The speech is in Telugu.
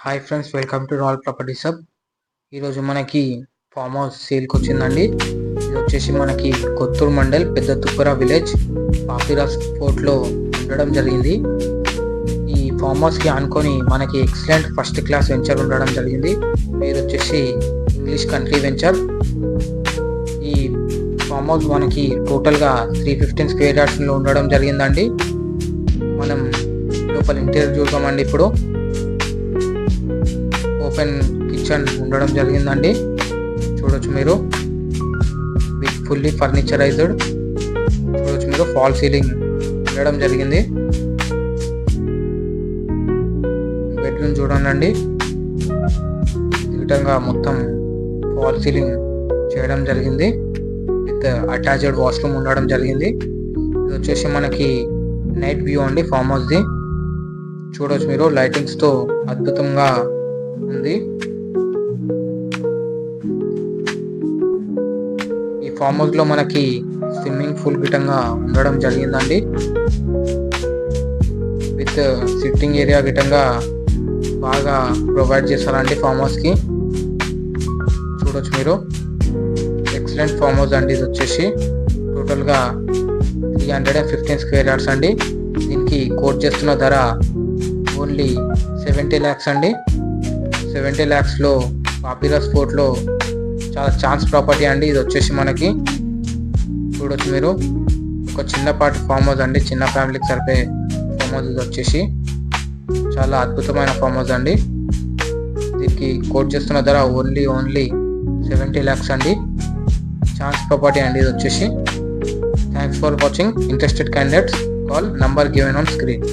Hi friends, welcome to royal properties hub. ఈరోజు మనకి ఫామ్ హౌస్ సేల్కి వచ్చిందండి. ఇది వచ్చేసి మనకి కొత్తూరు మండల్ పెద్ద తుప్పర విలేజ్ పాపిరాస్ ఫోర్ట్లో ఉండడం జరిగింది. ఈ ఫామ్ హౌస్కి ఆనుకొని మనకి ఎక్సలెంట్ ఫస్ట్ క్లాస్ వెంచర్ ఉండడం జరిగింది. పేరు వచ్చేసి ఇంగ్లీష్ కంట్రీ వెంచర్. ఈ ఫామ్ హౌస్ మనకి టోటల్గా 315 స్క్వేర్ యార్డ్స్లో ఉండడం జరిగిందండి. మనం లోపల ఇంటీరియర్ చూద్దామండి. ఇప్పుడు ఓపెన్ కిచెన్ ఉండడం జరిగిందండి. చూడొచ్చు మీరు, విత్ ఫుల్లీ ఫర్నిచరైజ్డ్. చూడొచ్చు మీరు, ఫాల్ సీలింగ్ ఉండడం జరిగింది. బెడ్రూమ్ చూడండి, ఈ విధంగా మొత్తం ఫాల్ సీలింగ్ చేయడం జరిగింది. విత్ అటాచ్డ్ వాష్రూమ్ ఉండడం జరిగింది. ఇది వచ్చేసి మనకి నైట్ వ్యూ అండి ఫామ్ హౌస్ది. చూడొచ్చు మీరు, లైటింగ్స్తో అద్భుతంగా ఉంది. ఈ ఫామ్ హౌస్ లో మనకి స్విమ్మింగ్ పూల్ గిటంగా ఉండడం జరిగిందండి. విత్ సిట్టింగ్ ఏరియా గిటంగా బాగా ప్రొవైడ్ చేస్తారండి ఫామ్ హౌస్ కి. చూడొచ్చు మీరు, ఎక్సలెంట్ ఫామ్ హౌస్ అండి. ఇది వచ్చేసి టోటల్ గా 315 స్క్వేర్ యార్డ్స్ అండి. దీనికి కోట్ చేస్తున్న ధర ఓన్లీ 70 lakhs అండి. 70 lakhsలో పాపిరాస్ ఫోర్ట్లో చాలా ఛాన్స్ ప్రాపర్టీ అండి. ఇది వచ్చేసి మనకి చూడొచ్చు మీరు, ఒక చిన్నపాటి ఫామ్ హౌస్ అండి, చిన్న ఫ్యామిలీకి సరిపోయే ఫామ్ హౌస్. ఇది వచ్చేసి చాలా అద్భుతమైన ఫామ్ హౌస్ అండి. దీనికి కోట్ చేస్తున్న ధర ఓన్లీ 70 lakhs అండి. ఛాన్స్ ప్రాపర్టీ అండి ఇది వచ్చేసి. Thanks for watching. Interested candidates call number given on screen.